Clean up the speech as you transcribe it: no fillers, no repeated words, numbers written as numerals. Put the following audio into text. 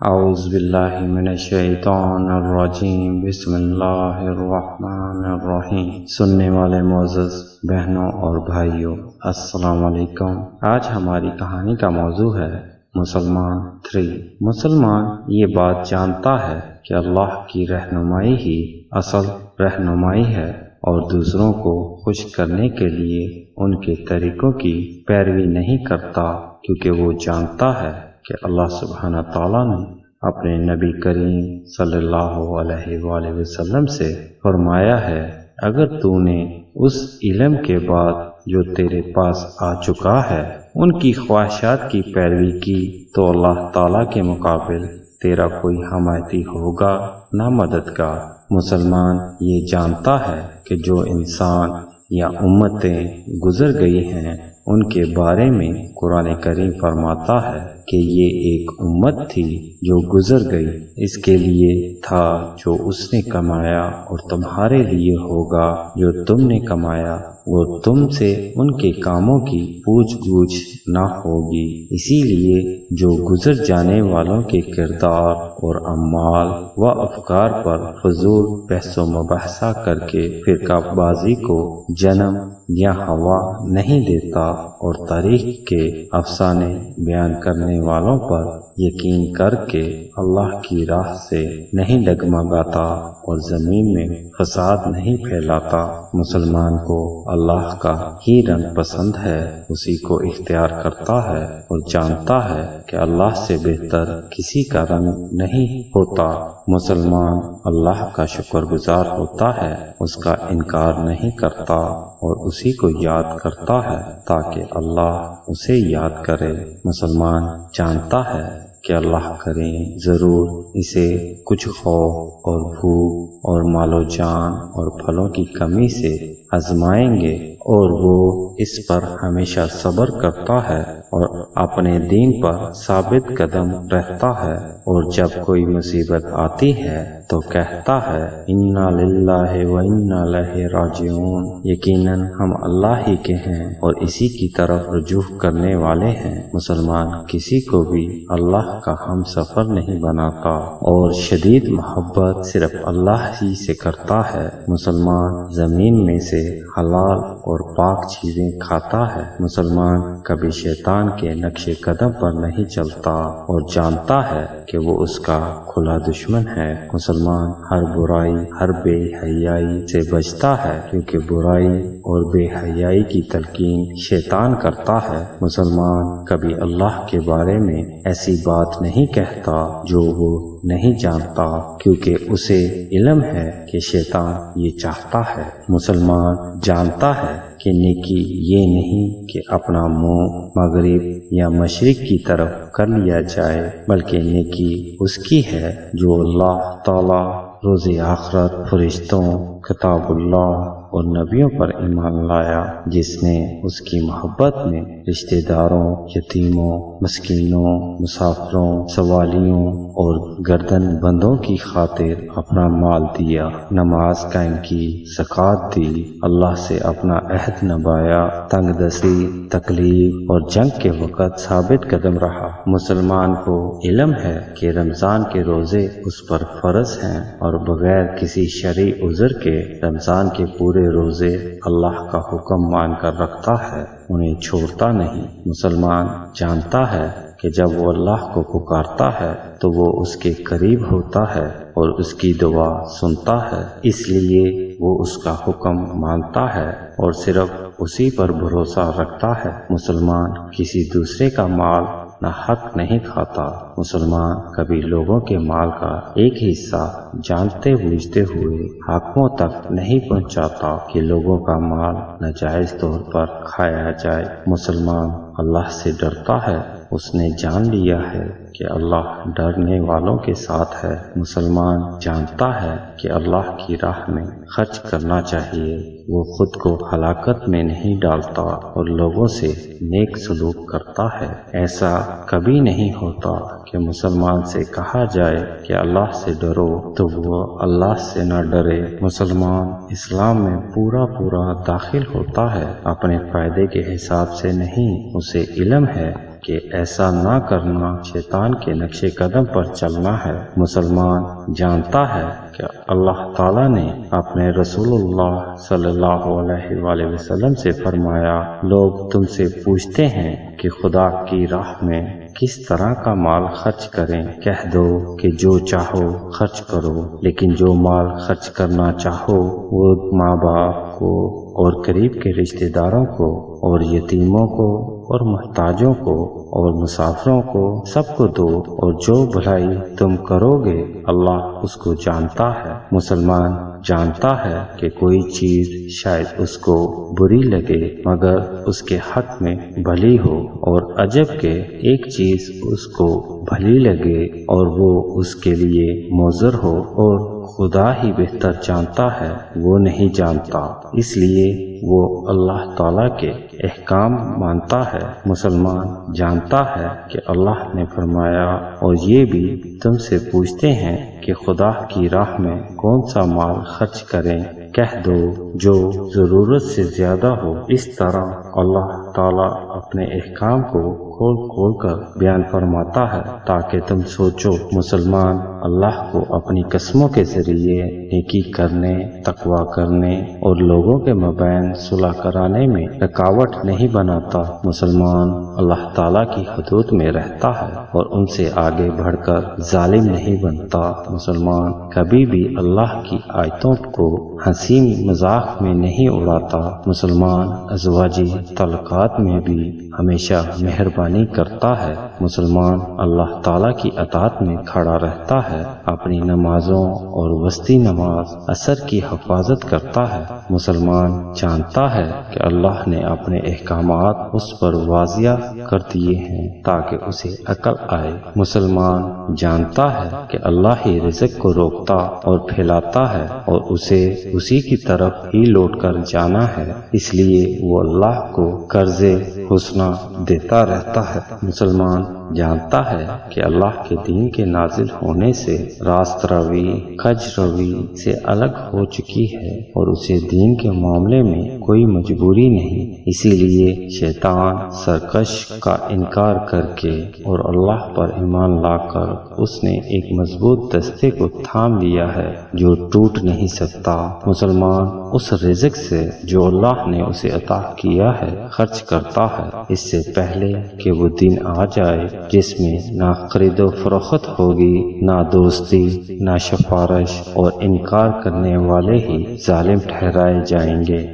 اعوذ باللہ من الشیطان الرجیم، بسم اللہ الرحمن الرحیم۔ سننے والے معزز بہنوں اور بھائیوں، السلام علیکم۔ آج ہماری کہانی کا موضوع ہے مسلمان 3۔ مسلمان یہ بات جانتا ہے کہ اللہ کی رہنمائی ہی اصل رہنمائی ہے اور دوسروں کو خوش کرنے کے لیے ان کے طریقوں کی پیروی نہیں کرتا، کیونکہ وہ جانتا ہے کہ اللہ سبحانہ تعالیٰ نے اپنے نبی کریم صلی اللہ علیہ وآلہ وسلم سے فرمایا ہے، اگر تو نے اس علم کے بعد جو تیرے پاس آ چکا ہے ان کی خواہشات کی پیروی کی تو اللہ تعالیٰ کے مقابل تیرا کوئی حمایتی ہوگا نہ مددگار۔ مسلمان یہ جانتا ہے کہ جو انسان یا امتیں گزر گئی ہیں ان کے بارے میں قرآن کریم فرماتا ہے کہ یہ ایک امت تھی جو گزر گئی، اس کے لیے تھا جو اس نے کمایا اور تمہارے لیے ہوگا جو تم نے کمایا، وہ تم سے ان کے کاموں کی پوچھ گچھ نہ ہوگی۔ اسی لیے جو گزر جانے والوں کے کردار اور اعمال و افکار پر فضول بحث و مباحثہ کر کے فرقہ بازی کو جنم یا ہوا نہیں دیتا اور تاریخ کے افسانے بیان کرنے والوں پر یقین کر کے اللہ کی راہ سے نہیں ڈگمگاتا اور زمین میں فساد نہیں پھیلاتا۔ مسلمان کو اللہ کا ہی رنگ پسند ہے، اسی کو اختیار کرتا ہے اور جانتا ہے کہ اللہ سے بہتر کسی کا رنگ نہیں ہوتا۔ مسلمان اللہ کا شکر گزار ہوتا ہے، اس کا انکار نہیں کرتا اور اسی کو یاد کرتا ہے تاکہ اللہ اسے یاد کرے۔ مسلمان جانتا ہے کہ اللہ کریم ضرور اسے کچھ خوف اور بھوک اور مال و جان اور پھلوں کی کمی سے آزمائیں گے، اور وہ اس پر ہمیشہ صبر کرتا ہے اور اپنے دین پر ثابت قدم رہتا ہے، اور جب کوئی مصیبت آتی ہے تو کہتا ہے انا للہ و انا الیہ راجعون، یقیناً ہم اللہ ہی کے ہیں اور اسی کی طرف رجوع کرنے والے ہیں۔ مسلمان کسی کو بھی اللہ کا ہم سفر نہیں بناتا اور شدید محبت صرف اللہ ہی سے کرتا ہے۔ مسلمان زمین میں سے حلال اور پاک چیزیں کھاتا ہے۔ مسلمان کبھی شیطان کے نقش قدم پر نہیں چلتا اور جانتا ہے کہ وہ اس کا کھلا دشمن ہے۔ مسلمان ہر برائی، ہر بے حیائی سے بچتا ہے، کیونکہ برائی اور بے حیائی کی تلقین شیطان کرتا ہے۔ مسلمان کبھی اللہ کے بارے میں ایسی بات نہیں کہتا جو وہ نہیں جانتا، کیونکہ اسے علم ہے کہ شیطان یہ چاہتا ہے۔ مسلمان جانتا ہے کہ نیکی یہ نہیں کہ اپنا منہ مغرب یا مشرق کی طرف کر لیا جائے، بلکہ نیکی اس کی ہے جو اللہ تعالی، روز آخرت، فرشتوں، کتاب اللہ اور نبیوں پر ایمان لایا، جس نے اس کی محبت میں رشتہ داروں، یتیموں، مسکینوں، مسافروں، سوالیوں اور گردن بندوں کی خاطر اپنا مال دیا، نماز قائم کی، زکوٰۃ دی، اللہ سے اپنا عہد نبھایا، تنگ دستی، تکلیف اور جنگ کے وقت ثابت قدم رہا۔ مسلمان کو علم ہے کہ رمضان کے روزے اس پر فرض ہیں اور بغیر کسی شرعی عذر کے رمضان کے پورے روزے اللہ کا حکم مان کر رکھتا ہے، انہیں چھوڑتا نہیں۔ مسلمان جانتا ہے کہ جب وہ اللہ کو پکارتا ہے تو وہ اس کے قریب ہوتا ہے اور اس کی دعا سنتا ہے، اس لیے وہ اس کا حکم مانتا ہے اور صرف اسی پر بھروسہ رکھتا ہے۔ مسلمان کسی دوسرے کا مال نہ حق نہیں کھاتا۔ مسلمان کبھی لوگوں کے مال کا ایک حصہ جانتے بوجھتے ہوئے حاکموں تک نہیں پہنچاتا کہ لوگوں کا مال ناجائز طور پر کھایا جائے۔ مسلمان اللہ سے ڈرتا ہے، اس نے جان لیا ہے کہ اللہ ڈرنے والوں کے ساتھ ہے۔ مسلمان جانتا ہے کہ اللہ کی راہ میں خرچ کرنا چاہیے، وہ خود کو ہلاکت میں نہیں ڈالتا اور لوگوں سے نیک سلوک کرتا ہے۔ ایسا کبھی نہیں ہوتا کہ مسلمان سے کہا جائے کہ اللہ سے ڈرو تو وہ اللہ سے نہ ڈرے۔ مسلمان اسلام میں پورا داخل ہوتا ہے، اپنے فائدے کے حساب سے نہیں، اسے علم ہے کہ ایسا نہ کرنا شیطان کے نقش قدم پر چلنا ہے۔ مسلمان جانتا ہے کہ اللہ تعالیٰ نے اپنے رسول اللہ صلی اللہ علیہ وآلہ وسلم سے فرمایا، لوگ تم سے پوچھتے ہیں کہ خدا کی راہ میں کس طرح کا مال خرچ کریں، کہہ دو کہ جو چاہو خرچ کرو، لیکن جو مال خرچ کرنا چاہو وہ ماں باپ کو اور قریب کے رشتہ داروں کو اور یتیموں کو اور محتاجوں کو اور مسافروں کو سب کو دو، اور جو بھلائی تم کرو گے اللہ اس کو جانتا ہے۔ مسلمان جانتا ہے کہ کوئی چیز شاید اس کو بری لگے مگر اس کے حق میں بھلی ہو، اور عجب کہ ایک چیز اس کو بھلی لگے اور وہ اس کے لیے مضر ہو، اور خدا ہی بہتر جانتا ہے، وہ نہیں جانتا، اس لیے وہ اللہ تعالیٰ کے احکام مانتا ہے۔ مسلمان جانتا ہے کہ اللہ نے فرمایا، اور یہ بھی تم سے پوچھتے ہیں کہ خدا کی راہ میں کون سا مال خرچ کریں، کہہ دو جو ضرورت سے زیادہ ہو۔ اس طرح اللہ تعالیٰ اپنے احکام کو کھول کھول کر بیان فرماتا ہے تاکہ تم سوچو۔ مسلمان اللہ کو اپنی قسموں کے ذریعے نیکی کرنے، تقوی کرنے اور لوگوں کے مابین صلح کرانے میں رکاوٹ نہیں بناتا۔ مسلمان اللہ تعالیٰ کی حدود میں رہتا ہے اور ان سے آگے بڑھ کر ظالم نہیں بنتا۔ مسلمان کبھی بھی اللہ کی آیتوں کو ہنسی مذاق میں نہیں اڑاتا۔ مسلمان ازواجی تعلقات میں بھی ہمیشہ مہربانی کرتا ہے۔ مسلمان اللہ تعالیٰ کی اطاعت میں کھڑا رہتا ہے، اپنی نمازوں اور وسطی نماز عصر کی حفاظت کرتا ہے۔ مسلمان جانتا ہے کہ اللہ نے اپنے احکامات اس پر واضح کر دیے ہیں تاکہ اسے عقل آئے۔ مسلمان جانتا ہے کہ اللہ ہی رزق کو روکتا اور پھیلاتا ہے اور اسے اسی کی طرف ہی لوٹ کر جانا ہے، اس لیے وہ اللہ کو قرض حسنہ دیتا رہتا ہے۔ مسلمان جانتا ہے کہ اللہ کے دین کے نازل ہونے سے راست روی کج روی سے الگ ہو چکی ہے اور اسے دین کے معاملے میں کوئی مجبوری نہیں، اسی لیے شیطان سرکش کا انکار کر کے اور اللہ پر ایمان لا کر اس نے ایک مضبوط دستے کو تھام لیا ہے جو ٹوٹ نہیں سکتا۔ مسلمان اس رزق سے جو اللہ نے اسے عطا کیا ہے خرچ کرتا ہے، اس سے پہلے کہ وہ دن آ جائے جس میں نہ خرید و فروخت ہوگی، نہ دوستی، نہ سفارش، اور انکار کرنے والے ہی ظالم ٹھہرائے جائیں گے۔